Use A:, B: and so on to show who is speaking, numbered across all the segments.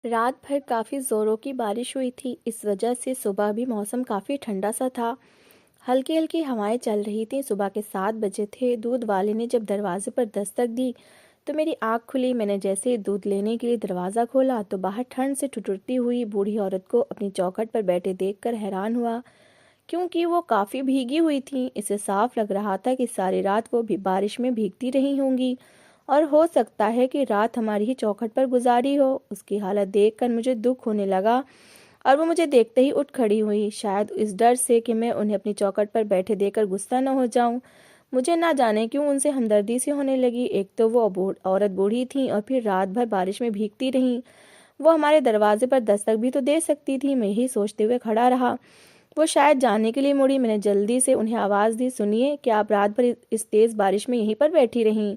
A: रात भर काफ़ी ज़ोरों की बारिश हुई थी। इस वजह से सुबह भी मौसम काफ़ी ठंडा सा था। हल्की हल्की हवाएं चल रही थीं। सुबह के 7 बजे थे। दूध वाले ने जब दरवाजे पर दस्तक दी तो मेरी आँख खुली। मैंने जैसे ही दूध लेने के लिए दरवाज़ा खोला तो बाहर ठंड से ठिठुरती हुई बूढ़ी औरत को अपनी चौखट पर बैठे देखकर हैरान हुआ, क्योंकि वो काफ़ी भीगी हुई थी। इसे साफ लग रहा था कि सारी रात वो भी बारिश में भीगती रही होंगी और हो सकता है कि रात हमारी ही चौखट पर गुजारी हो। उसकी हालत देखकर मुझे दुख होने लगा और वो मुझे देखते ही उठ खड़ी हुई, शायद इस डर से कि मैं उन्हें अपनी चौखट पर बैठे देखकर गुस्सा न हो जाऊं। मुझे ना जाने क्यों उनसे हमदर्दी सी होने लगी। एक तो वो औरत बूढ़ी थी और फिर रात भर बारिश में भीगती रहीं। वो हमारे दरवाजे पर दस्तक भी तो दे सकती थी। मैं यही सोचते हुए खड़ा रहा। वो शायद जाने के लिए मुड़ी। मैंने जल्दी से उन्हें आवाज़ दी, सुनिए, क्या आप रात भर इस तेज़ बारिश में यहीं पर बैठी रहीं?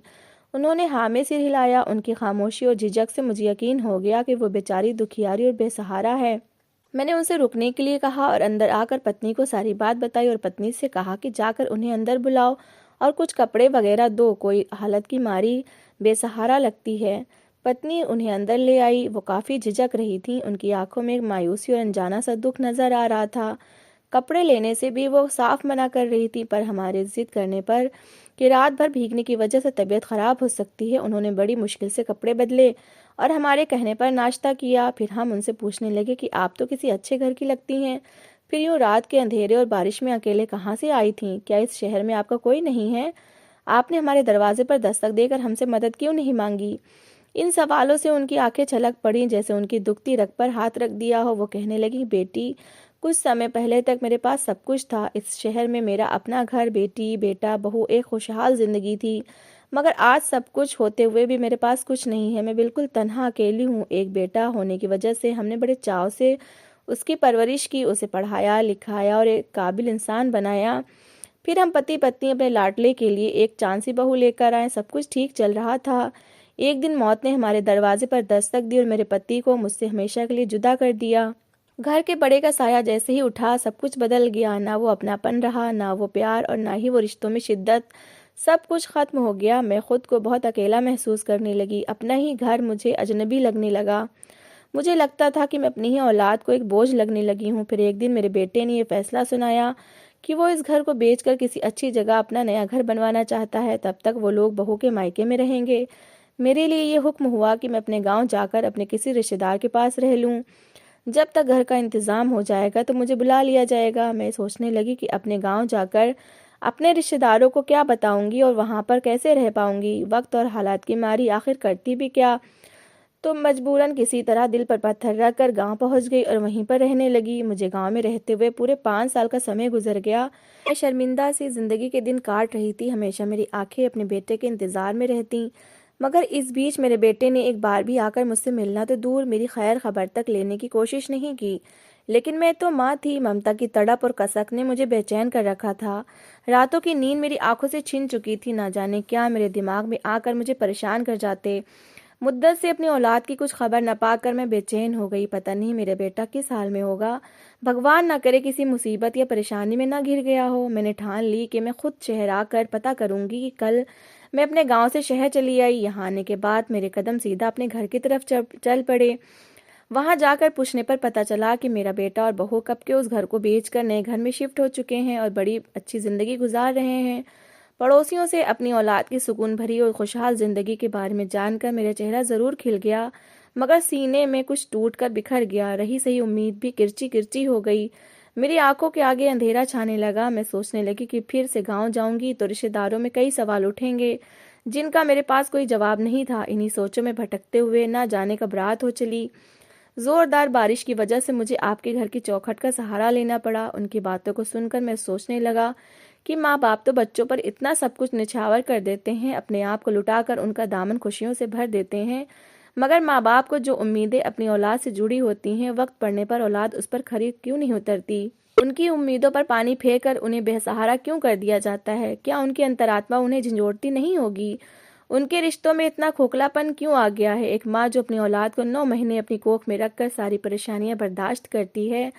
A: उन्होंने हाँ में सिर हिलाया। उनकी खामोशी और झिझक से मुझे यकीन हो गया कि वो बेचारी दुखियारी और बेसहारा है। मैंने उनसे रुकने के लिए कहा और अंदर आकर पत्नी को सारी बात बताई और पत्नी से कहा कि जाकर उन्हें अंदर बुलाओ और कुछ कपड़े वगैरह दो, कोई हालत की मारी बेसहारा लगती है। पत्नी उन्हें अंदर ले आई। वो काफ़ी झिझक रही थी। उनकी आंखों में मायूसी और अनजाना सा दुख नजर आ रहा था। कपड़े लेने से भी वो साफ मना कर रही थी, पर हमारे जिद करने पर कि रात भर भीगने की वजह से तबीयत खराब हो सकती है, उन्होंने बड़ी मुश्किल से कपड़े बदले और हमारे कहने पर नाश्ता किया। फिर हम उनसे पूछने लगे कि आप तो किसी अच्छे घर की लगती हैं, फिर यूँ रात के अंधेरे और बारिश में अकेले कहाँ से आई थीं? क्या इस शहर में आपका कोई नहीं है? आपने हमारे दरवाजे पर दस्तक देकर हमसे मदद क्यों नहीं मांगी? इन सवालों से उनकी आंखें छलक पड़ी, जैसे उनकी दुखती रग पर हाथ रख दिया हो। वो कहने लगी, बेटी, कुछ समय पहले तक मेरे पास सब कुछ था। इस शहर में मेरा अपना घर, बेटी, बेटा, बहू, एक खुशहाल जिंदगी थी। मगर आज सब कुछ होते हुए भी मेरे पास कुछ नहीं है। मैं बिल्कुल तन्हा अकेली हूँ। एक बेटा होने की वजह से हमने बड़े चाव से उसकी परवरिश की, उसे पढ़ाया लिखाया और एक काबिल इंसान बनाया। फिर हम पति पत्नी अपने लाडले के लिए एक चांसी बहू लेकर आए। सब कुछ ठीक चल रहा था। एक दिन मौत ने हमारे दरवाजे पर दस्तक दी और मेरे पति को मुझसे हमेशा के लिए जुदा कर दिया। घर के बड़े का साया जैसे ही उठा, सब कुछ बदल गया। ना वो अपनापन रहा, ना वो प्यार और ना ही वो रिश्तों में शिद्दत। सब कुछ खत्म हो गया। मैं खुद को बहुत अकेला महसूस करने लगी। अपना ही घर मुझे अजनबी लगने लगा। मुझे लगता था कि मैं अपनी ही औलाद को एक बोझ लगने लगी हूँ। फिर एक दिन मेरे बेटे ने ये फैसला सुनाया कि वो इस घर को बेचकर किसी अच्छी जगह अपना नया घर बनवाना चाहता है। तब तक वो लोग बहू के मायके में रहेंगे। मेरे लिए ये हुक्म हुआ कि मैं अपने गांव जाकर अपने किसी रिश्तेदार के पास रह लूं। जब तक घर का इंतजाम हो जाएगा तो मुझे बुला लिया जाएगा। मैं सोचने लगी कि अपने गांव जाकर अपने रिश्तेदारों को क्या बताऊंगी और वहां पर कैसे रह पाऊंगी। वक्त और हालात की मारी आखिर करती भी क्या। तो मजबूरन किसी तरह दिल पर पत्थर रखकर गांव पहुंच गई और वहीं पर रहने लगी। मुझे गांव में रहते हुए पूरे 5 साल का समय गुजर गया। मैं शर्मिंदा सी जिंदगी के दिन काट रही थी। हमेशा मेरी आंखें अपने बेटे के इंतजार में रहती, मगर इस बीच मेरे बेटे ने एक बार भी आकर मुझसे मिलना तो दूर, मेरी खैर खबर तक लेने की कोशिश नहीं की। लेकिन मैं तो माँ थी। ममता की तड़प और कसक ने मुझे बेचैन कर रखा था। रातों की नींद मेरी आंखों से छिन चुकी थी। ना जाने क्या मेरे दिमाग में आकर मुझे परेशान कर जाते। मुद्दत से अपनी औलाद की कुछ खबर न पाकर मैं बेचैन हो गई। पता नहीं मेरा बेटा किस हाल में होगा। भगवान न करे किसी मुसीबत या परेशानी में न घिर गया हो। मैंने ठान ली कि मैं खुद शहर आकर पता करूंगी कि कल मैं अपने गांव से शहर चली आई। यहाँ आने के बाद मेरे कदम सीधा अपने घर की तरफ चल पड़े। वहां जाकर पूछने पर पता चला कि मेरा बेटा और बहू कब के उस घर को बेचकर नए घर में शिफ्ट हो चुके हैं और बड़ी अच्छी जिंदगी गुजार रहे हैं। पड़ोसियों से अपनी औलाद की सुकून भरी और खुशहाल जिंदगी के बारे में जानकर मेरा चेहरा जरूर खिल गया, मगर सीने में कुछ टूट कर बिखर गया। रही सही उम्मीद भी किरची किरची हो गई। मेरी आंखों के आगे अंधेरा छाने लगा। मैं सोचने लगी कि फिर से गांव जाऊंगी तो रिश्तेदारों में कई सवाल उठेंगे जिनका मेरे पास कोई जवाब नहीं था। इन्हीं सोचों में भटकते हुए ना जाने कब रात हो चली। जोरदार बारिश की वजह से मुझे आपके घर की चौखट का सहारा लेना पड़ा। उनकी बातों को सुनकर मैं सोचने लगा कि माँ बाप तो बच्चों पर इतना सब कुछ निछावर कर देते हैं, अपने आप को लुटाकर उनका दामन खुशियों से भर देते हैं, मगर माँ बाप को जो उम्मीदें अपनी औलाद से जुड़ी होती हैं, वक्त पड़ने पर औलाद उस पर खरी क्यों नहीं उतरती। उनकी उम्मीदों पर पानी फेंक कर उन्हें बेसहारा क्यों कर दिया जाता है। क्या उनकी अंतरात्मा उन्हें झंझोड़ती नहीं होगी। उनके रिश्तों में इतना खोखलापन क्यों आ गया है। एक माँ जो अपनी औलाद को 9 महीने अपनी कोख में रखकर सारी परेशानियां बर्दाश्त करती है,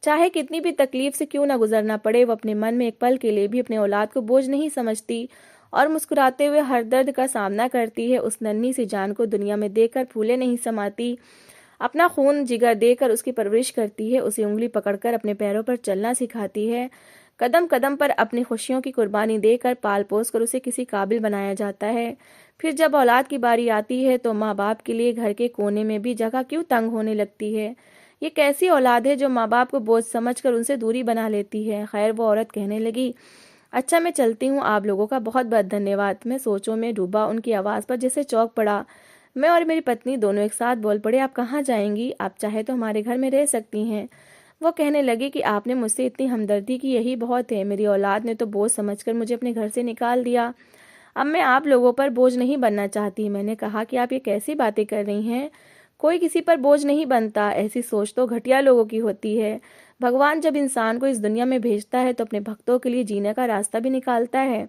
A: चाहे कितनी भी तकलीफ से क्यों ना गुजरना पड़े, वो अपने मन में एक पल के लिए भी अपने औलाद को बोझ नहीं समझती और मुस्कुराते हुए हर दर्द का सामना करती है। उस नन्ही सी जान को दुनिया में देखकर फूले नहीं समाती। अपना खून जिगर देकर उसकी परवरिश करती है, उसे उंगली पकड़कर अपने पैरों पर चलना सिखाती है। कदम कदम पर अपनी खुशियों की कुर्बानी देकर पाल पोस कर उसे किसी काबिल बनाया जाता है। फिर जब औलाद की बारी आती है तो माँ बाप के लिए घर के कोने में भी जगह क्यों तंग होने लगती है। ये कैसी औलाद है जो माँ बाप को बोझ समझकर उनसे दूरी बना लेती है। खैर, वो औरत कहने लगी, अच्छा मैं चलती हूँ, आप लोगों का बहुत बहुत धन्यवाद। मैं सोचों में डूबा, उनकी आवाज़ पर जैसे चौंक पड़ा। मैं और मेरी पत्नी दोनों एक साथ बोल पड़े, आप कहाँ जाएंगी? आप चाहे तो हमारे घर में रह सकती हैं। वो कहने लगी कि आपने मुझसे इतनी हमदर्दी की, यही बहुत है। मेरी औलाद ने तो बोझ समझकर मुझे अपने घर से निकाल दिया। अब मैं आप लोगों पर बोझ नहीं बनना चाहती। मैंने कहा कि आप ये कैसी बातें कर रही हैं? कोई किसी पर बोझ नहीं बनता, ऐसी सोच तो घटिया लोगों की होती है। भगवान जब इंसान को इस दुनिया में भेजता है तो अपने भक्तों के लिए जीने का रास्ता भी निकालता है।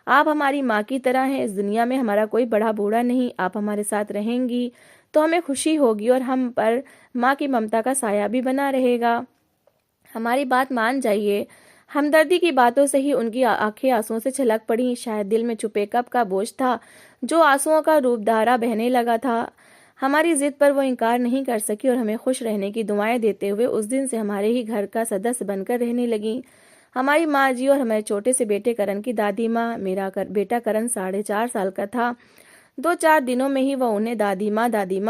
A: आप हमारी माँ की तरह हैं, इस दुनिया में हमारा कोई बड़ा बूढ़ा नहीं। आप हमारे साथ रहेंगी तो हमें खुशी होगी और हम पर माँ की ममता का साया भी बना रहेगा। हमारी बात मान जाइए। हमदर्दी की बातों से ही उनकी आंखें आंसुओं से छलक पड़ी। शायद दिल में छुपे कब का बोझ था जो आंसुओं का रूप धारा बहने लगा था। हमारी जिद पर वो इनकार नहीं कर सकी और हमें खुश रहने की दुआएं देते हुए उस दिन से हमारे ही घर का सदस्य बनकर रहने लगी। हमारी माँ जी और हमारे छोटे से बेटे करण की दादी माँ। मेरा बेटा करण 4.5 साल का था। 2-4 दिनों में ही वह उन्हें दादी माँ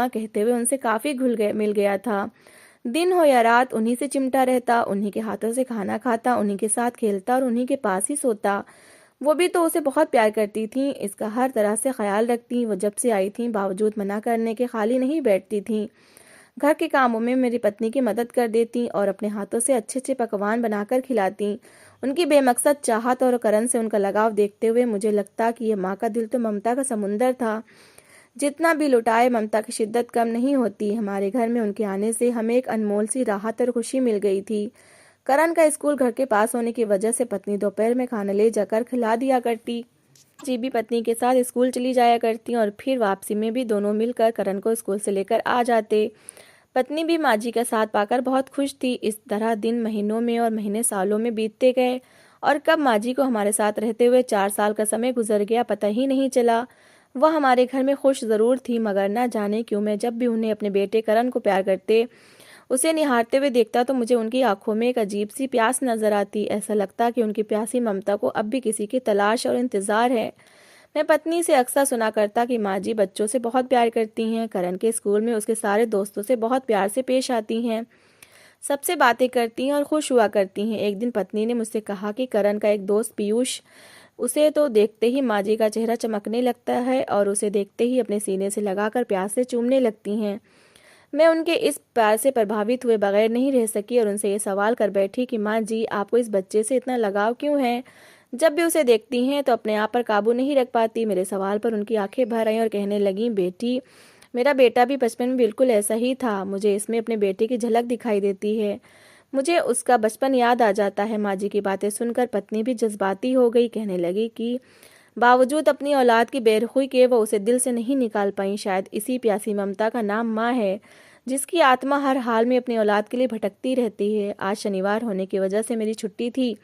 A: कहते हुए उनसे काफी मिल गया था। दिन हो या रात उन्हीं से चिमटा रहता, उन्हीं के हाथों से खाना खाता, उन्हीं के साथ खेलता और उन्हीं के पास ही सोता। वो भी तो उसे बहुत प्यार करती थीं, इसका हर तरह से ख्याल रखती। वो जब से आई थीं बावजूद मना करने के खाली नहीं बैठती थीं। घर के कामों में मेरी पत्नी की मदद कर देती और अपने हाथों से अच्छे अच्छे पकवान बनाकर खिलाती। उनकी बेमकसद चाहत और करण से उनका लगाव देखते हुए मुझे लगता कि यह माँ का दिल तो ममता का समुंदर था। जितना भी लुटाए, ममता की शिद्दत कम नहीं होती। हमारे घर में उनके आने से हमें एक अनमोल सी राहत और खुशी मिल गई थी। करण का स्कूल घर के पास होने की वजह से पत्नी दोपहर में खाना ले जाकर खिला दिया करती। जी भी पत्नी के साथ स्कूल चली जाया करती और फिर वापसी में भी दोनों मिलकर करण को स्कूल से लेकर आ जाते। पत्नी भी माँ जी का साथ पाकर बहुत खुश थी। इस तरह दिन महीनों में और महीने सालों में बीतते गए और कब माँ जी को हमारे साथ रहते हुए 4 साल का समय गुजर गया पता ही नहीं चला। वह हमारे घर में खुश जरूर थी, मगर न जाने क्यों मैं जब भी उन्हें अपने बेटे करण को प्यार करते उसे निहारते हुए देखता तो मुझे उनकी आंखों में एक अजीब सी प्यास नजर आती। ऐसा लगता कि उनकी प्यासी ममता को अब भी किसी की तलाश और इंतजार है। मैं पत्नी से अक्सर सुना करता कि माँ जी बच्चों से बहुत प्यार करती हैं। करण के स्कूल में उसके सारे दोस्तों से बहुत प्यार से पेश आती हैं, सबसे बातें करती हैं और खुश हुआ करती हैं। एक दिन पत्नी ने मुझसे कहा कि करण का एक दोस्त पीयूष, उसे तो देखते ही माँ जी का चेहरा चमकने लगता है और उसे देखते ही अपने सीने से लगाकर प्यार से चूमने लगती हैं। मैं उनके इस प्यार से प्रभावित हुए बगैर नहीं रह सकी और उनसे ये सवाल कर बैठी कि माँ जी, आपको इस बच्चे से इतना लगाव क्यों है? जब भी उसे देखती हैं तो अपने आप पर काबू नहीं रख पाती। मेरे सवाल पर उनकी आंखें भर आई और कहने लगी, बेटी, मेरा बेटा भी बचपन में बिल्कुल ऐसा ही था। मुझे इसमें अपने बेटे की झलक दिखाई देती है। मुझे उसका बचपन याद आ जाता है। माँ जी की बातें सुनकर पत्नी भी जज्बाती हो गई। कहने लगी कि बावजूद अपनी औलाद की बेरुखी के वो उसे दिल से नहीं निकाल पाई। शायद इसी प्यासी ममता का नाम माँ है, जिसकी आत्मा हर हाल में अपनी औलाद के लिए भटकती रहती है। आज शनिवार होने की वजह से मेरी छुट्टी थी।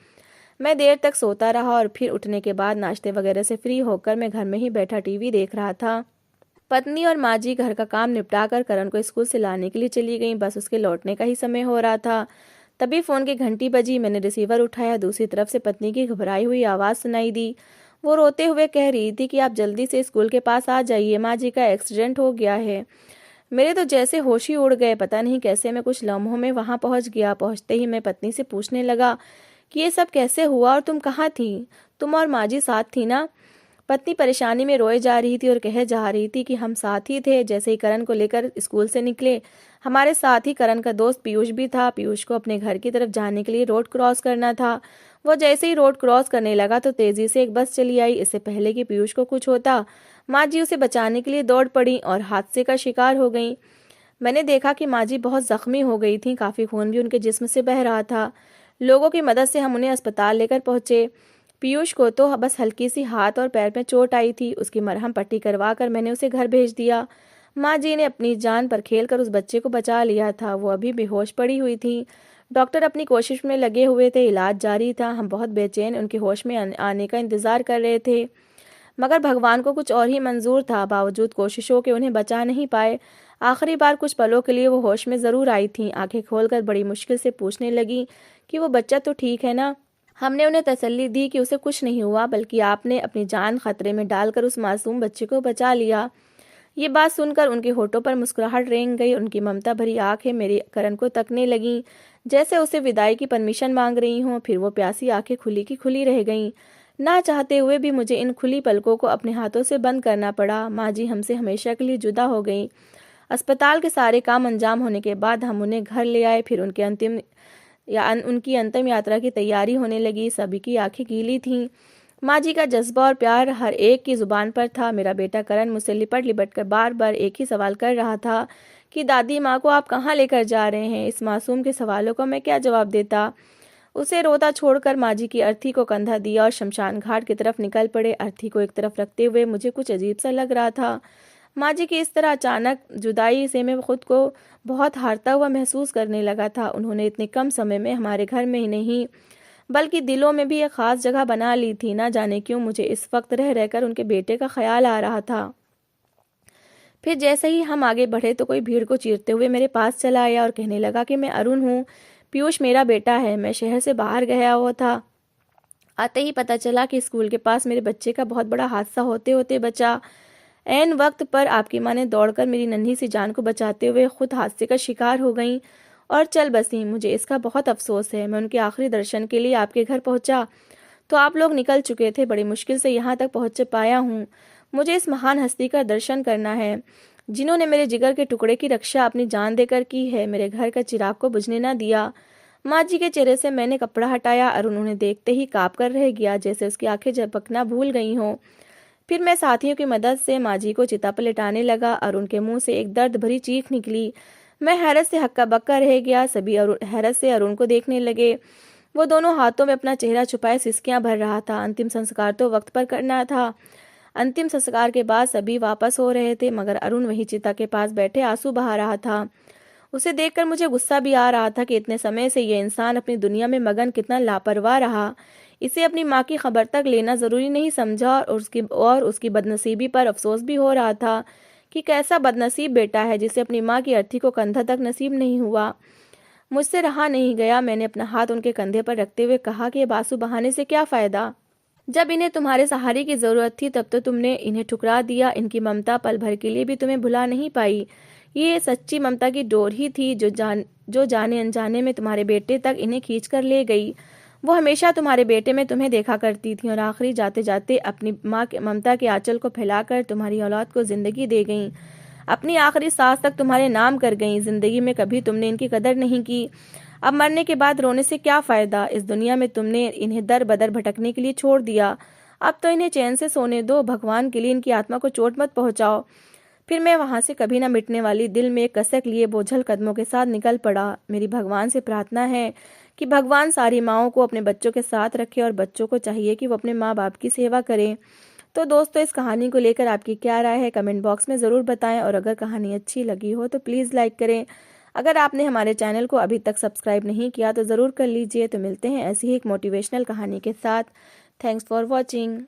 A: मैं देर तक सोता रहा और फिर उठने के बाद नाश्ते वगैरह से फ्री होकर मैं घर में ही बैठा टीवी देख रहा था। पत्नी और माँ जी घर का काम निपटाकर करण को स्कूल से लाने के लिए चली गईं। बस उसके लौटने का ही समय हो रहा था। तभी फोन की घंटी बजी। मैंने रिसीवर उठाया। दूसरी तरफ से पत्नी की घबराई हुई आवाज़ सुनाई दी। वो रोते हुए कह रही थी कि आप जल्दी से स्कूल के पास आ जाइए, माँ जी का एक्सीडेंट हो गया है। मेरे तो जैसे होश ही उड़ गए। पता नहीं कैसे मैं कुछ लम्हों में वहां पहुंच गया। पहुंचते ही मैं पत्नी से पूछने लगा कि ये सब कैसे हुआ और तुम कहाँ थी? तुम और माँ जी साथ थी ना? पत्नी परेशानी में रोए जा रही थी और कहे जा रही थी कि हम साथ ही थे। जैसे ही करण को लेकर स्कूल से निकले, हमारे साथ ही करण का दोस्त पीयूष भी था। पीयूष को अपने घर की तरफ जाने के लिए रोड क्रॉस करना था। वो जैसे ही रोड क्रॉस करने लगा तो तेजी से एक बस चली आई। इससे पहले कि पीयूष को कुछ होता, माँ जी उसे बचाने के लिए दौड़ पड़ी और हादसे का शिकार हो गई। मैंने देखा कि माँ जी बहुत जख्मी हो गई थी। काफी खून भी उनके जिस्म से बह रहा था। लोगों की मदद से हम उन्हें अस्पताल लेकर पहुंचे। पीयूष को तो बस हल्की सी हाथ और पैर में चोट आई थी। उसकी मरहम पट्टी करवा कर मैंने उसे घर भेज दिया। माँ जी ने अपनी जान पर खेलकर उस बच्चे को बचा लिया था। वो अभी बेहोश पड़ी हुई थी। डॉक्टर अपनी कोशिश में लगे हुए थे, इलाज जारी था। हम बहुत बेचैन उनके होश में आने का इंतजार कर रहे थे, मगर भगवान को कुछ और ही मंजूर था। बावजूद कोशिशों के उन्हें बचा नहीं पाए। आखिरी बार कुछ पलों के लिए वो होश में ज़रूर आई थीं। आंखें खोलकर बड़ी मुश्किल से पूछने लगी कि वो बच्चा तो ठीक है ना। हमने उन्हें तसल्ली दी कि उसे कुछ नहीं हुआ, बल्कि आपने अपनी जान खतरे में डालकर उस मासूम बच्चे को बचा लिया। ये बात सुनकर उनके होठों पर मुस्कुराहट रेंग गई। उनकी ममता भरी आंखें मेरे करण को तकने लगीं, जैसे उसे विदाई की परमिशन मांग रही हों। फिर वो प्यासी आंखें खुली की खुली रह गईं। ना चाहते हुए भी मुझे इन खुली पलकों को अपने हाथों से बंद करना पड़ा। माँ जी हमसे हमेशा के लिए जुदा हो गई। अस्पताल के सारे काम अंजाम होने के बाद हम उन्हें घर ले आए। फिर उनकी अंतिम यात्रा की तैयारी होने लगी। सभी की आंखें गीली थीं। माँ जी का जज्बा और प्यार हर एक की जुबान पर था। मेरा बेटा करण मुझसे लिपट लिपट कर बार बार एक ही सवाल कर रहा था कि दादी माँ को आप कहाँ लेकर जा रहे हैं। इस मासूम के सवालों का मैं क्या जवाब देता। उसे रोता छोड़कर माँ जी की अर्थी को कंधा दिया और शमशान घाट की तरफ निकल पड़े। अर्थी को एक तरफ रखते हुए मुझे कुछ अजीब सा लग रहा था। माँ जी की इस तरह अचानक जुदाई से मैं खुद को बहुत हारता हुआ महसूस करने लगा था। उन्होंने इतने कम समय में हमारे घर में ही नहीं, बल्कि दिलों में भी एक खास जगह बना ली थी। ना जाने क्यों मुझे इस वक्त रह रहकर उनके बेटे का ख्याल आ रहा था। फिर जैसे ही हम आगे बढ़े तो कोई भीड़ को चीरते हुए मेरे पास चला आया और कहने लगा कि मैं अरुण हूँ, पीयूष मेरा बेटा है। मैं शहर से बाहर गया हुआ था। आते ही पता चला कि स्कूल के पास मेरे बच्चे का बहुत बड़ा हादसा होते होते बचा। ऐन वक्त पर आपकी माँ ने दौड़कर मेरी नन्ही सी जान को बचाते हुए खुद हादसे का शिकार हो गई और चल बसी। मुझे इसका बहुत अफसोस है। मैं उनके आखिरी दर्शन के लिए आपके घर पहुंचा तो आप लोग निकल चुके थे। बड़ी मुश्किल से यहाँ तक पहुँच पाया हूँ। मुझे इस महान हस्ती का दर्शन करना है, जिन्होंने मेरे जिगर के टुकड़े की रक्षा अपनी जान देकर की है, मेरे घर का चिराग को बुझने न दिया। माँ जी के चेहरे से मैंने कपड़ा हटाया और उन्होंने देखते ही काँप कर रह गया, जैसे उसकी आंखें झपकना भूल गई हों। फिर मैं साथियों की मदद से माँ जी को चिता पर लिटाने लगा और उनके मुंह से एक दर्द भरी चीख निकली। मैं हैरत से हक्का बक्का रह गया। सभी हैरत से अरुण को देखने लगे। वो दोनों हाथों में अपना चेहरा छुपाए सिसकियां भर रहा था। अंतिम संस्कार तो वक्त पर करना था। अंतिम संस्कार के बाद सभी वापस हो रहे थे, मगर अरुण वही चिता के पास बैठे आंसू बहा रहा था। उसे देखकर मुझे गुस्सा भी आ रहा था कि इतने समय से ये इंसान अपनी दुनिया में मगन कितना लापरवाह रहा। इसे अपनी माँ की खबर तक लेना जरूरी नहीं समझा और उसकी बदनसीबी पर अफसोस भी हो रहा था कि कैसा बदनसीब बेटा है जिसे अपनी माँ की अर्थी को कंधा तक नसीब नहीं हुआ। मुझसे रहा नहीं गया। मैंने अपना हाथ उनके कंधे पर रखते हुए कहा कि ये आंसू बहाने से क्या फायदा। जब इन्हें तुम्हारे सहारे की जरूरत थी तब तो तुमने इन्हें ठुकरा दिया। इनकी ममता पल भर के लिए भी तुम्हें भुला नहीं पाई। ये सच्ची ममता की डोर ही थी जो जाने अनजाने में तुम्हारे बेटे तक इन्हें खींच कर ले गई। वो हमेशा तुम्हारे बेटे में तुम्हें देखा करती थी और आखिरी जाते जाते अपनी माँ के ममता के आंचल को फैलाकर तुम्हारी औलाद को जिंदगी दे गईं। अपनी आखिरी सांस तक तुम्हारे नाम कर गईं। जिंदगी में कभी तुमने इनकी कदर नहीं की। अब मरने के बाद रोने से क्या फायदा। इस दुनिया में तुमने इन्हें दर बदर भटकने के लिए छोड़ दिया। अब तो इन्हें चैन से सोने दो। भगवान के लिए इनकी आत्मा को चोट मत पहुंचाओ। फिर मैं वहां से कभी न मिटने वाली दिल में एक कसक लिए बोझल कदमों के साथ निकल पड़ा। मेरी भगवान से प्रार्थना है कि भगवान सारी माँओं को अपने बच्चों के साथ रखे और बच्चों को चाहिए कि वो अपने माँ बाप की सेवा करें। तो दोस्तों, इस कहानी को लेकर आपकी क्या राय है कमेंट बॉक्स में ज़रूर बताएं और अगर कहानी अच्छी लगी हो तो प्लीज़ लाइक करें। अगर आपने हमारे चैनल को अभी तक सब्सक्राइब नहीं किया तो ज़रूर कर लीजिए। तो मिलते हैं ऐसी ही एक मोटिवेशनल कहानी के साथ। Thanks for watching.